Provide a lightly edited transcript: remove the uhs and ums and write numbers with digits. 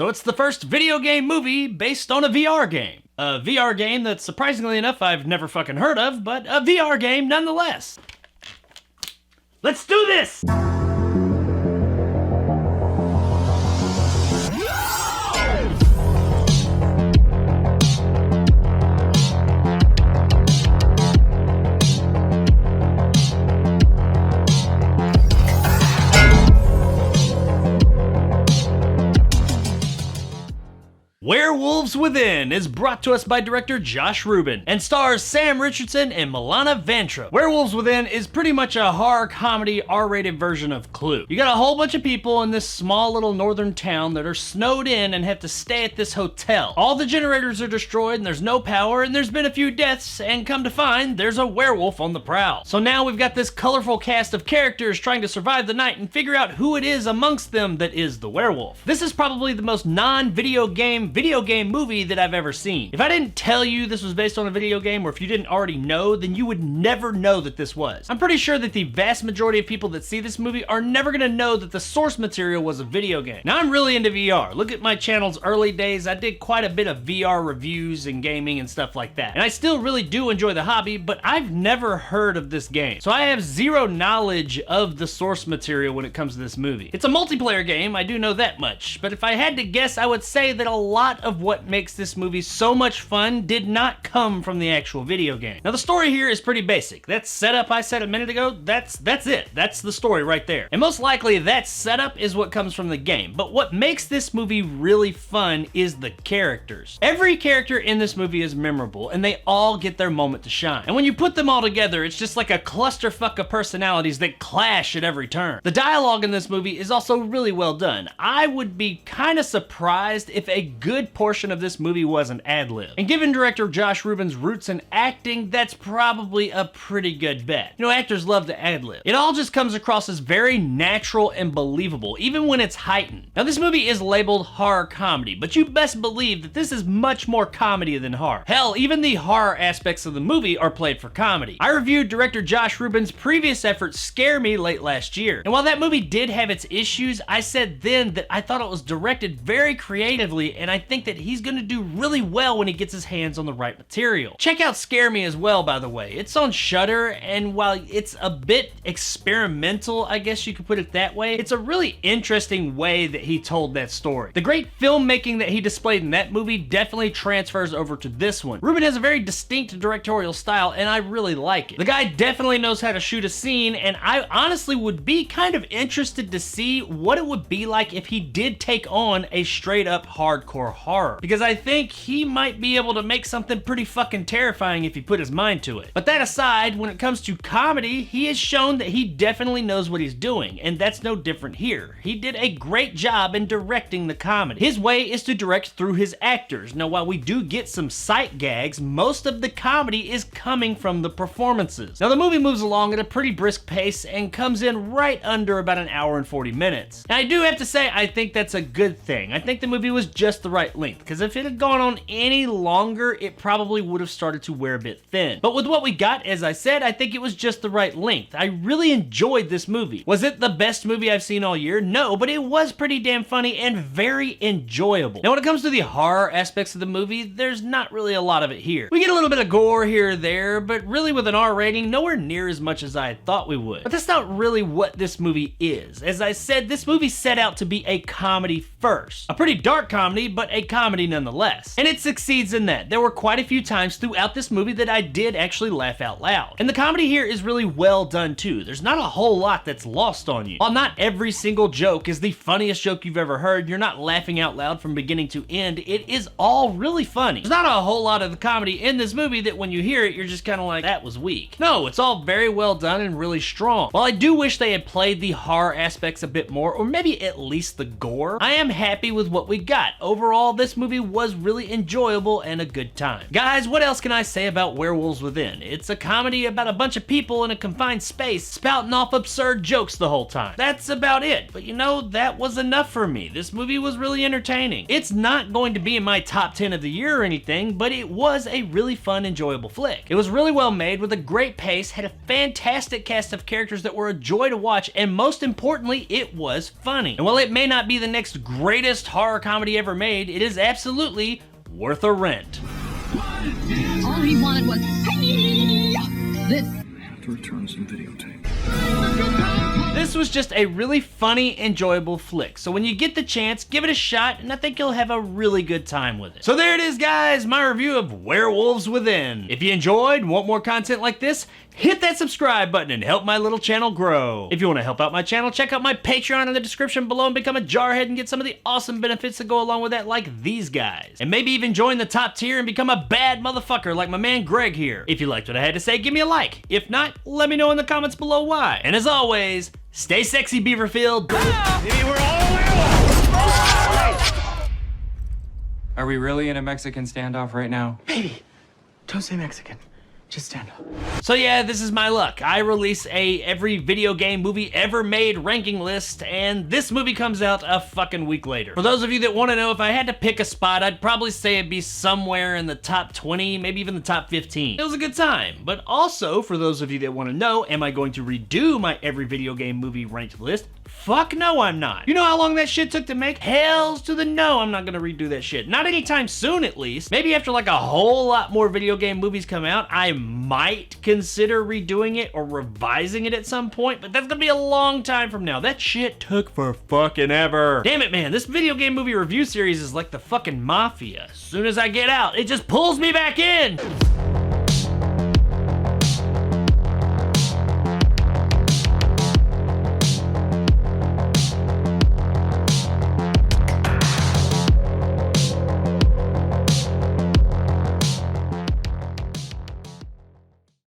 So it's the first video game movie based on a VR game. A VR game that, surprisingly enough, I've never fucking heard of, but a VR game nonetheless. Let's do this! Werewolves Within is brought to us by director Josh Rubin and stars Sam Richardson and Milana Vayntrub. Werewolves Within is pretty much a horror comedy R-rated version of Clue. You got a whole bunch of people in this small little northern town that are snowed in and have to stay at this hotel. All the generators are destroyed and there's no power and there's been a few deaths, and come to find there's a werewolf on the prowl. So now we've got this colorful cast of characters trying to survive the night and figure out who it is amongst them that is the werewolf. This is probably the most non-video game movie that I've ever seen. If I didn't tell you this was based on a video game, or if you didn't already know, then you would never know that this was. I'm pretty sure that the vast majority of people that see this movie are never gonna know that the source material was a video game. Now, I'm really into VR. Look at my channel's early days. I did quite a bit of VR reviews and gaming and stuff like that. And I still really do enjoy the hobby, but I've never heard of this game. So I have zero knowledge of the source material when it comes to this movie. It's a multiplayer game, I do know that much, but if I had to guess, I would say that a lot of what makes this movie so much fun did not come from the actual video game. Now, the story here is pretty basic. That setup I said a minute ago, that's it. That's the story right there. And most likely that setup is what comes from the game. But what makes this movie really fun is the characters. Every character in this movie is memorable and they all get their moment to shine. And when you put them all together, it's just like a clusterfuck of personalities that clash at every turn. The dialogue in this movie is also really well done. I would be kind of surprised if a good portion of this movie wasn't ad-lib. And given director Josh Rubin's roots in acting, that's probably a pretty good bet. You know, actors love to ad-lib. It all just comes across as very natural and believable, even when it's heightened. Now, this movie is labeled horror comedy, but you best believe that this is much more comedy than horror. Hell, even the horror aspects of the movie are played for comedy. I reviewed director Josh Rubin's previous effort, Scare Me, late last year. And while that movie did have its issues, I said then that I thought it was directed very creatively, and I think that he's gonna do really well when he gets his hands on the right material. Check out Scare Me as well, by the way. It's on Shudder, and while it's a bit experimental, I guess you could put it that way, it's a really interesting way that he told that story. The great filmmaking that he displayed in that movie definitely transfers over to this one. Rubin has a very distinct directorial style, and I really like it. The guy definitely knows how to shoot a scene, and I honestly would be kind of interested to see what it would be like if he did take on a straight up hardcore horror, because I think he might be able to make something pretty fucking terrifying if he put his mind to it. But that aside, when it comes to comedy, he has shown that he definitely knows what he's doing, and that's no different here. He did a great job in directing the comedy. His way is to direct through his actors. Now, while we do get some sight gags, most of the comedy is coming from the performances. Now, the movie moves along at a pretty brisk pace and comes in right under about an hour and 40 minutes. Now, I do have to say, I think that's a good thing. I think the movie was just the right length, because if it had gone on any longer, it probably would have started to wear a bit thin. But with what we got, as I said, I think it was just the right length. I really enjoyed this movie. Was it the best movie I've seen all year? No, but it was pretty damn funny and very enjoyable. Now, when it comes to the horror aspects of the movie, there's not really a lot of it here. We get a little bit of gore here or there, but really with an R rating, nowhere near as much as I thought we would. But that's not really what this movie is. As I said, this movie set out to be a comedy first. A pretty dark comedy, but a comedy nonetheless. And it succeeds in that. There were quite a few times throughout this movie that I did actually laugh out loud. And the comedy here is really well done too. There's not a whole lot that's lost on you. While not every single joke is the funniest joke you've ever heard, you're not laughing out loud from beginning to end, it is all really funny. There's not a whole lot of the comedy in this movie that when you hear it, you're just kind of like, that was weak. No, it's all very well done and really strong. While I do wish they had played the horror aspects a bit more, or maybe at least the gore, I am happy with what we got. Overall, overall, this movie was really enjoyable and a good time. Guys, what else can I say about Werewolves Within? It's a comedy about a bunch of people in a confined space spouting off absurd jokes the whole time. That's about it, but you know, that was enough for me. This movie was really entertaining. It's not going to be in my top 10 of the year or anything, but it was a really fun, enjoyable flick. It was really well made with a great pace, had a fantastic cast of characters that were a joy to watch, and most importantly, it was funny. And while it may not be the next greatest horror comedy ever made, it is absolutely worth a rent. All he wanted was this. I have to return some videotape. This was just a really funny, enjoyable flick. So when you get the chance, give it a shot, and I think you'll have a really good time with it. So there it is, guys, my review of Werewolves Within. If you enjoyed and want more content like this, hit that subscribe button and help my little channel grow. If you want to help out my channel, check out my Patreon in the description below and become a jarhead and get some of the awesome benefits that go along with that, like these guys. And maybe even join the top tier and become a bad motherfucker like my man Greg here. If you liked what I had to say, give me a like. If not, let me know in the comments below why. And as always, stay sexy, Beaverfield. Maybe we're all werewolves! Are we really in a Mexican standoff right now? Baby, don't say Mexican. Just stand up. So yeah, this is my luck. I release a every video game movie ever made ranking list, and this movie comes out a fucking week later. For those of you that want to know, if I had to pick a spot, I'd probably say it'd be somewhere in the top 20, maybe even the top 15. It was a good time. But also, for those of you that want to know, am I going to redo my every video game movie ranked list? Fuck no, I'm not. You know how long that shit took to make? Hells to the no, I'm not gonna redo that shit. Not anytime soon, at least. Maybe after like a whole lot more video game movies come out, I might consider redoing it or revising it at some point, but that's gonna be a long time from now. That shit took for fucking ever. Damn it, man, this video game movie review series is like the fucking mafia. As soon as I get out, it just pulls me back in.